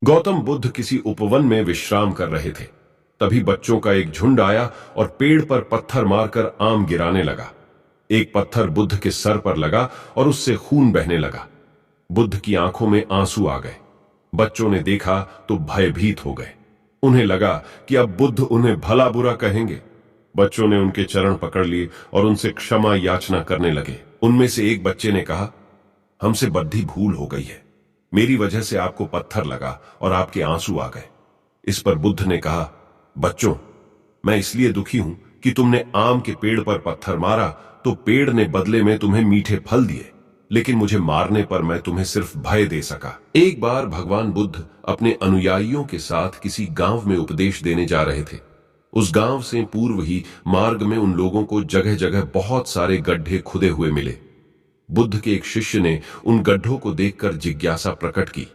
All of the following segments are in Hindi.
गौतम बुद्ध किसी उपवन में विश्राम कर रहे थे। तभी बच्चों का एक झुंड आया और पेड़ पर पत्थर मारकर आम गिराने लगा। एक पत्थर बुद्ध के सर पर लगा और उससे खून बहने लगा। बुद्ध की आंखों में आंसू आ गए। बच्चों ने देखा तो भयभीत हो गए। उन्हें लगा कि अब बुद्ध उन्हें भला बुरा कहेंगे। बच्चों ने उनके चरण पकड़ लिए और उनसे क्षमा याचना करने लगे। उनमें से एक बच्चे ने कहा, हमसे बद्धी भूल हो गई है। मेरी वजह से आपको पत्थर लगा और आपके आंसू आ गए। इस पर बुद्ध ने कहा, बच्चों, मैं इसलिए दुखी हूं कि तुमने आम के पेड़ पर पत्थर मारा तो पेड़ ने बदले में तुम्हें मीठे फल दिए, लेकिन मुझे मारने पर मैं तुम्हें सिर्फ भय दे सका। एक बार भगवान बुद्ध अपने अनुयायियों के साथ किसी गांव में उपदेश देने जा रहे थे। उस गांव से पूर्व ही मार्ग में उन लोगों को जगह जगह बहुत सारे गड्ढे खुदे हुए मिले। बुद्ध के एक शिष्य ने उन गड्ढों को देखकर जिज्ञासा प्रकट की,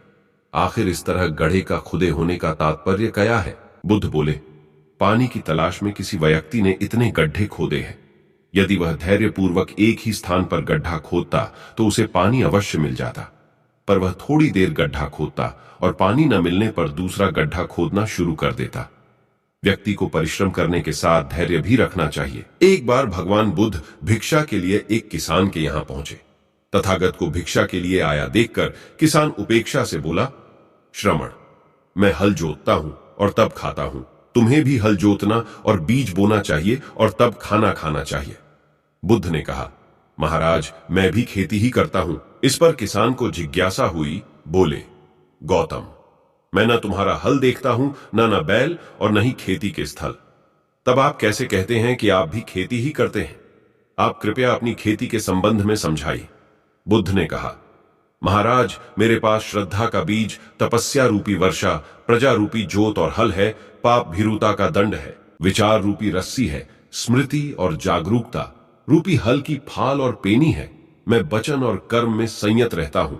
आखिर इस तरह गड्ढे का खुदे होने का तात्पर्य क्या है? बुद्ध बोले, पानी की तलाश में किसी व्यक्ति ने इतने गड्ढे खोदे हैं। यदि वह धैर्यपूर्वक एक ही स्थान पर गड्ढा खोदता तो उसे पानी अवश्य मिल जाता, पर वह थोड़ी देर गड्ढा खोदता और पानी न मिलने पर दूसरा गड्ढा खोदना शुरू कर देता। व्यक्ति को परिश्रम करने के साथ धैर्य भी रखना चाहिए। एक बार भगवान बुद्ध भिक्षा के लिए एक किसान के यहां पहुंचे। तथागत को भिक्षा के लिए आया देखकर किसान उपेक्षा से बोला, श्रमण, मैं हल जोतता हूं और तब खाता हूं। तुम्हें भी हल जोतना और बीज बोना चाहिए और तब खाना खाना चाहिए। बुद्ध ने कहा, महाराज, मैं भी खेती ही करता हूं। इस पर किसान को जिज्ञासा हुई। बोले, गौतम, मैं न तुम्हारा हल देखता हूं, न बैल और न ही खेती के स्थल। तब आप कैसे कहते हैं कि आप भी खेती ही करते हैं? आप कृपया अपनी खेती के संबंध में समझाइए। बुद्ध ने कहा, महाराज, मेरे पास श्रद्धा का बीज, तपस्या रूपी वर्षा, प्रजा रूपी जोत और हल है, पाप भीरुता का दंड है, विचार रूपी रस्सी है, स्मृति और जागरूकता रूपी हल की फाल और पेनी है। मैं वचन और कर्म में संयत रहता हूं।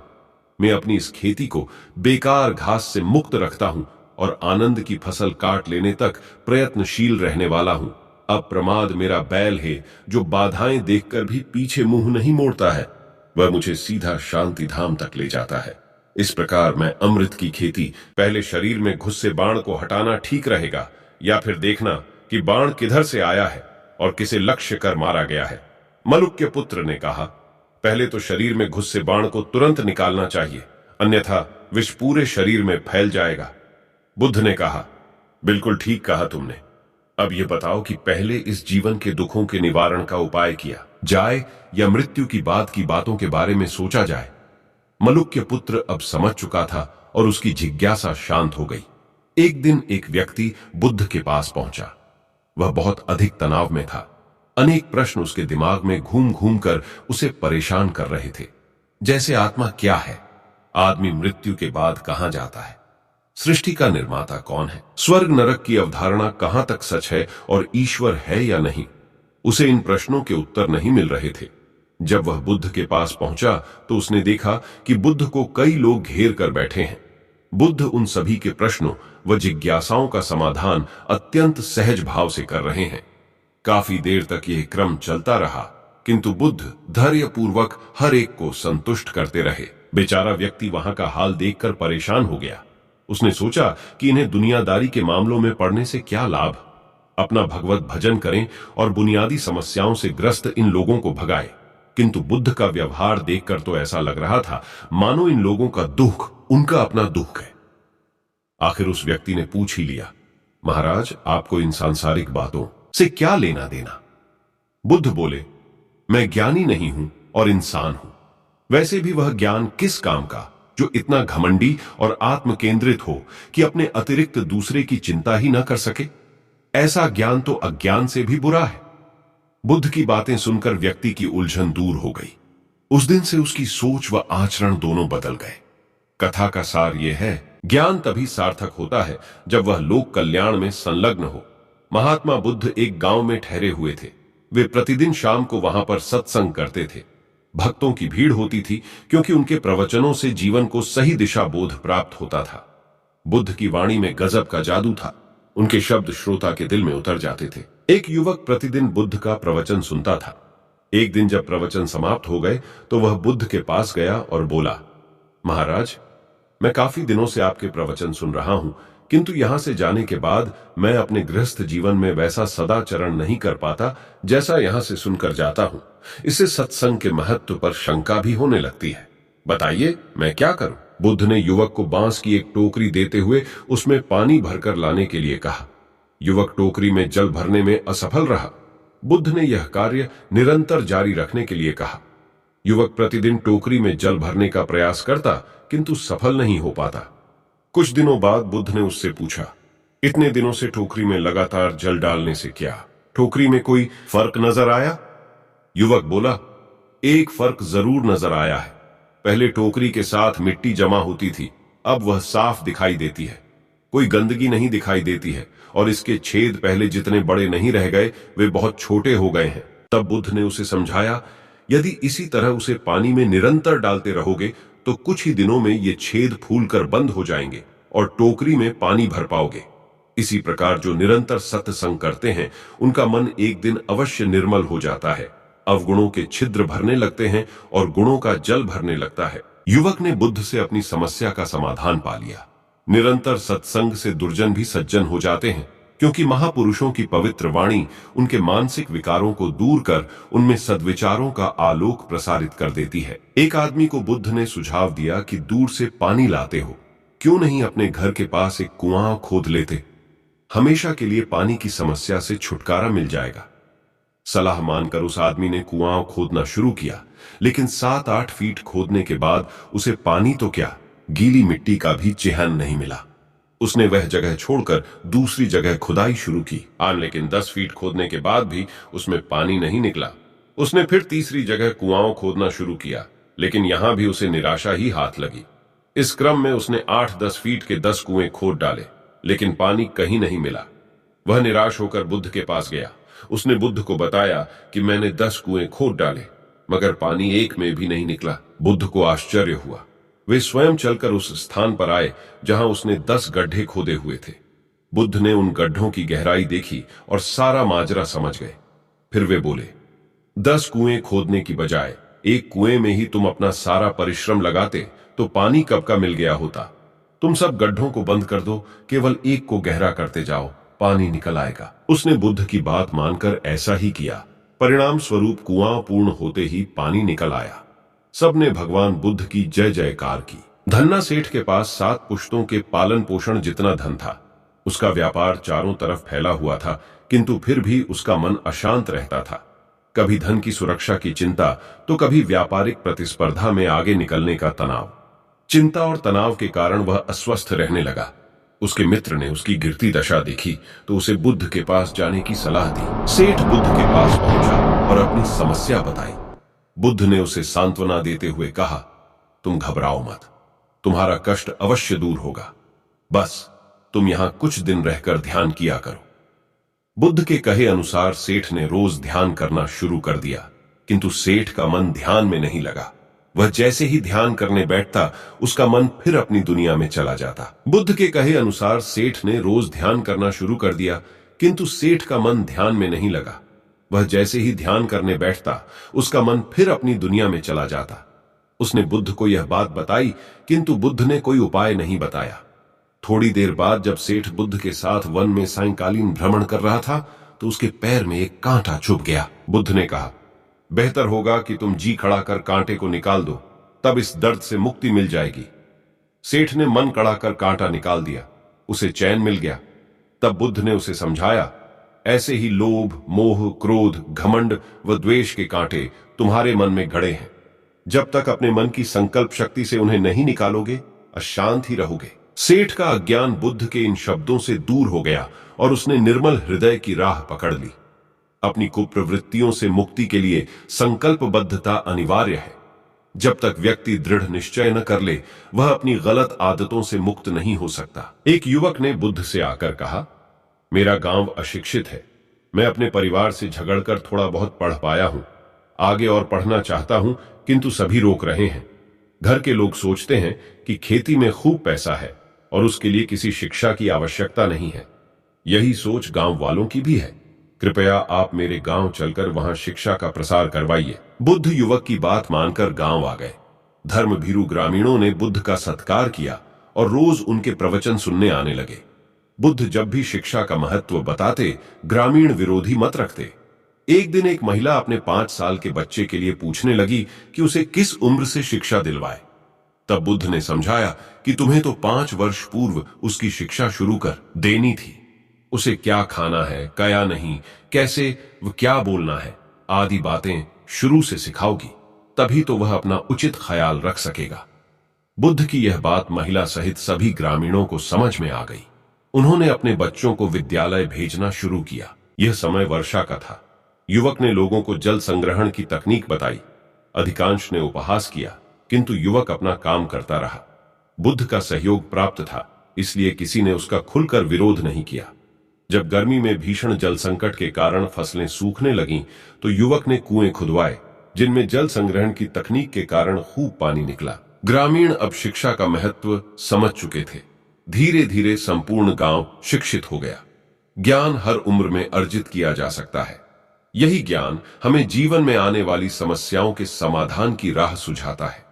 मैं अपनी इस खेती को बेकार घास से मुक्त रखता हूं और आनंद की फसल काट लेने तक प्रयत्नशील रहने वाला हूं। अप्रमाद मेरा बैल है, जो बाधाएं देखकर भी पीछे मुंह नहीं मोड़ता है। वह मुझे सीधा शांति धाम तक ले जाता है। इस प्रकार मैं अमृत की खेती, पहले शरीर में घुसे बाण को हटाना ठीक रहेगा या फिर देखना कि बाण किधर से आया है और किसे लक्ष्य कर मारा गया है? मलुक्य पुत्र ने कहा, पहले तो शरीर में घुसे बाण को तुरंत निकालना चाहिए, अन्यथा विष पूरे शरीर में फैल जाएगा। बुद्ध ने कहा, बिल्कुल ठीक कहा तुमने। अब यह बताओ कि पहले इस जीवन के दुखों के निवारण का उपाय किया जाए या मृत्यु की बाद की बातों के बारे में सोचा जाए? मलुक्य पुत्र अब समझ चुका था और उसकी जिज्ञासा शांत हो गई। एक दिन एक व्यक्ति बुद्ध के पास पहुंचा। वह बहुत अधिक तनाव में था। अनेक प्रश्न उसके दिमाग में घूम घूम कर उसे परेशान कर रहे थे। जैसे आत्मा क्या है? आदमी मृत्यु के बाद कहां जाता है? सृष्टि का निर्माता कौन है? स्वर्ग नरक की अवधारणा कहां तक सच है और ईश्वर है या नहीं? उसे इन प्रश्नों के उत्तर नहीं मिल रहे थे। जब वह बुद्ध के पास पहुंचा तो उसने देखा कि बुद्ध को कई लोग घेर कर बैठे हैं। बुद्ध उन सभी के प्रश्नों व जिज्ञासाओं का समाधान अत्यंत सहज भाव से कर रहे हैं। काफी देर तक यह क्रम चलता रहा, किंतु बुद्ध धैर्यपूर्वक हर एक को संतुष्ट करते रहे। बेचारा व्यक्ति वहां का हाल देखकर परेशान हो गया। उसने सोचा कि इन्हें दुनियादारी के मामलों में पड़ने से क्या लाभ। अपना भगवत भजन करें और बुनियादी समस्याओं से ग्रस्त इन लोगों को भगाए। किंतु बुद्ध का व्यवहार देखकर तो ऐसा लग रहा था मानो इन लोगों का दुख उनका अपना दुख है। आखिर उस व्यक्ति ने पूछ ही लिया, महाराज, आपको इन सांसारिक बातों से क्या लेना देना? बुद्ध बोले, मैं ज्ञानी नहीं हूं और इंसान हूं। वैसे भी वह ज्ञान किस काम का जो इतना घमंडी और आत्म केंद्रित हो कि अपने अतिरिक्त दूसरे की चिंता ही न कर सके? ऐसा ज्ञान तो अज्ञान से भी बुरा है। बुद्ध की बातें सुनकर व्यक्ति की उलझन दूर हो गई। उस दिन से उसकी सोच व आचरण दोनों बदल गए। कथा का सार यह है, ज्ञान तभी सार्थक होता है जब वह लोक कल्याण में संलग्न हो। महात्मा बुद्ध एक गांव में ठहरे हुए थे। वे प्रतिदिन शाम को वहां पर सत्संग करते थे। भक्तों की भीड़ होती थी क्योंकि उनके प्रवचनों से जीवन को सही दिशा बोध प्राप्त होता था। बुद्ध की वाणी में गजब का जादू था। उनके शब्द श्रोता के दिल में उतर जाते थे। एक युवक प्रतिदिन बुद्ध का प्रवचन सुनता था। एक दिन जब प्रवचन समाप्त हो गए तो वह बुद्ध के पास गया और बोला, महाराज, मैं काफी दिनों से आपके प्रवचन सुन रहा हूं, किंतु यहां से जाने के बाद मैं अपने गृहस्थ जीवन में वैसा सदाचरण नहीं कर पाता जैसा यहां से सुनकर जाता हूं। इससे सत्संग के महत्व पर शंका भी होने लगती है। बताइए मैं क्या करूं? बुद्ध ने युवक को बांस की एक टोकरी देते हुए उसमें पानी भरकर लाने के लिए कहा। युवक टोकरी में जल भरने में असफल रहा। बुद्ध ने यह कार्य निरंतर जारी रखने के लिए कहा। युवक प्रतिदिन टोकरी में जल भरने का प्रयास करता, किंतु सफल नहीं हो पाता। कुछ दिनों बाद बुद्ध ने उससे पूछा, इतने दिनों से टोकरी में लगातार जल डालने से क्या टोकरी में कोई फर्क नजर आया? युवक बोला, एक फर्क जरूर नजर आया है। पहले टोकरी के साथ मिट्टी जमा होती थी, अब वह साफ दिखाई देती है। कोई गंदगी नहीं दिखाई देती है और इसके छेद पहले जितने बड़े नहीं रह गए, वे बहुत छोटे हो गए हैं। तब बुद्ध ने उसे समझाया, यदि इसी तरह उसे पानी में निरंतर डालते रहोगे तो कुछ ही दिनों में ये छेद फूलकर बंद हो जाएंगे और टोकरी में पानी भर पाओगे। इसी प्रकार जो निरंतर सत्संग करते हैं उनका मन एक दिन अवश्य निर्मल हो जाता है, अवगुणों के छिद्र भरने लगते हैं और गुणों का जल भरने लगता है। युवक ने बुद्ध से अपनी समस्या का समाधान पा लिया। निरंतर सत्संग से दुर्जन भी सज्जन हो जाते हैं, क्योंकि महापुरुषों की पवित्र वाणी उनके मानसिक विकारों को दूर कर उनमें सद्विचारों का आलोक प्रसारित कर देती है। एक आदमी को बुद्ध ने सुझाव दिया कि दूर से पानी लाते हो, क्यों नहीं अपने घर के पास एक कुआं खोद लेते? हमेशा के लिए पानी की समस्या से छुटकारा मिल जाएगा। सलाह मानकर उस आदमी ने कुआं खोदना शुरू किया, लेकिन 7-8 फीट खोदने के बाद उसे पानी तो क्या, गीली मिट्टी का भी चिह्न नहीं मिला। उसने वह जगह छोड़कर दूसरी जगह खुदाई शुरू की, लेकिन 10 फीट खोदने के बाद भी उसमें पानी नहीं निकला। उसने फिर तीसरी जगह कुआं खोदना शुरू किया, लेकिन यहां भी उसे निराशा ही हाथ लगी। इस क्रम में उसने 8-10 फीट के 10 कुएं खोद डाले, लेकिन पानी कहीं नहीं मिला। वह निराश होकर बुद्ध के पास गया। उसने बुद्ध को बताया कि मैंने 10 कुएं खोद डाले, मगर पानी एक में भी नहीं निकला। बुद्ध को आश्चर्य हुआ। वे स्वयं चलकर उस स्थान पर आए जहां उसने 10 गड्ढे खोदे हुए थे। बुद्ध ने उन गड्ढों की गहराई देखी और सारा माजरा समझ गए। फिर वे बोले, 10 कुएं खोदने की बजाय एक कुएं में ही तुम अपना सारा परिश्रम लगाते तो पानी कब का मिल गया होता। तुम सब गड्ढों को बंद कर दो, केवल एक को गहरा करते जाओ, पानी निकल आएगा। उसने बुद्ध की बात मानकर ऐसा ही किया। परिणाम स्वरूप कुआं पूर्ण होते ही पानी निकल आया। सबने भगवान बुद्ध की जय जयकार की। धन्ना सेठ के पास 7 पुश्तों के पालन पोषण जितना धन था। उसका व्यापार चारों तरफ फैला हुआ था, किंतु फिर भी उसका मन अशांत रहता था। कभी धन की सुरक्षा की चिंता, तो कभी व्यापारिक प्रतिस्पर्धा में आगे निकलने का तनाव। चिंता और तनाव के कारण वह अस्वस्थ रहने लगा। उसके मित्र ने उसकी गिरती दशा देखी तो उसे बुद्ध के पास जाने की सलाह दी। सेठ बुद्ध के पास पहुंचा और अपनी समस्या बताई। बुद्ध ने उसे सांत्वना देते हुए कहा, तुम घबराओ मत, तुम्हारा कष्ट अवश्य दूर होगा। बस तुम यहां कुछ दिन रहकर ध्यान किया करो। बुद्ध के कहे अनुसार सेठ ने रोज ध्यान करना शुरू कर दिया, किंतु सेठ का मन ध्यान में नहीं लगा। वह जैसे ही ध्यान करने बैठता, उसका मन फिर अपनी दुनिया में चला जाता। बुद्ध के कहे अनुसार सेठ ने रोज ध्यान करना शुरू कर दिया, किंतु सेठ का मन ध्यान में नहीं लगा। वह जैसे ही ध्यान करने बैठता, उसका मन फिर अपनी दुनिया में चला जाता। उसने बुद्ध को यह बात बताई, किंतु बुद्ध ने कोई उपाय नहीं बताया। थोड़ी देर बाद जब सेठ बुद्ध के साथ वन में सायंकालीन भ्रमण कर रहा था, तो उसके पैर में एक कांटा चुभ गया। बुद्ध ने कहा, बेहतर होगा कि तुम जी खड़ा कर कांटे को निकाल दो, तब इस दर्द से मुक्ति मिल जाएगी। सेठ ने मन कड़ा कर कांटा निकाल दिया, उसे चैन मिल गया। तब बुद्ध ने उसे समझाया, ऐसे ही लोभ, मोह, क्रोध, घमंड व द्वेष के कांटे तुम्हारे मन में गड़े हैं। जब तक अपने मन की संकल्प शक्ति से उन्हें नहीं निकालोगे, अशांत ही रहोगे। सेठ का अज्ञान बुद्ध के इन शब्दों से दूर हो गया और उसने निर्मल हृदय की राह पकड़ ली। अपनी कुप्रवृत्तियों से मुक्ति के लिए संकल्पबद्धता अनिवार्य है। जब तक व्यक्ति दृढ़ निश्चय न कर ले, वह अपनी गलत आदतों से मुक्त नहीं हो सकता। एक युवक ने बुद्ध से आकर कहा, मेरा गांव अशिक्षित है। मैं अपने परिवार से झगड़कर थोड़ा बहुत पढ़ पाया हूं। आगे और पढ़ना चाहता हूं, किंतु सभी रोक रहे हैं। घर के लोग सोचते हैं कि खेती में खूब पैसा है और उसके लिए किसी शिक्षा की आवश्यकता नहीं है। यही सोच गांव वालों की भी है। कृपया आप मेरे गांव चलकर वहां शिक्षा का प्रसार करवाइए। बुद्ध युवक की बात मानकर गांव आ गए। धर्मभीरू ग्रामीणों ने बुद्ध का सत्कार किया और रोज उनके प्रवचन सुनने आने लगे। बुद्ध जब भी शिक्षा का महत्व बताते, ग्रामीण विरोधी मत रखते। एक दिन एक महिला अपने 5 साल के बच्चे के लिए पूछने लगी कि उसे किस उम्र से शिक्षा दिलवाए। तब बुद्ध ने समझाया कि तुम्हें तो 5 वर्ष पूर्व उसकी शिक्षा शुरू कर देनी थी। उसे क्या खाना है, क्या नहीं, कैसे व क्या बोलना है आदि बातें शुरू से सिखाओगी, तभी तो वह अपना उचित ख्याल रख सकेगा। बुद्ध की यह बात महिला सहित सभी ग्रामीणों को समझ में आ गई। उन्होंने अपने बच्चों को विद्यालय भेजना शुरू किया। यह समय वर्षा का था। युवक ने लोगों को जल संग्रहण की तकनीक बताई। अधिकांश ने उपहास किया, किंतु युवक अपना काम करता रहा। बुद्ध का सहयोग प्राप्त था, इसलिए किसी ने उसका खुलकर विरोध नहीं किया। जब गर्मी में भीषण जल संकट के कारण फसलें सूखने लगीं, तो युवक ने कुएं खुदवाए, जिनमें जल संग्रहण की तकनीक के कारण खूब पानी निकला। ग्रामीण अब शिक्षा का महत्व समझ चुके थे। धीरे धीरे संपूर्ण गांव शिक्षित हो गया। ज्ञान हर उम्र में अर्जित किया जा सकता है। यही ज्ञान हमें जीवन में आने वाली समस्याओं के समाधान की राह सुझाता है।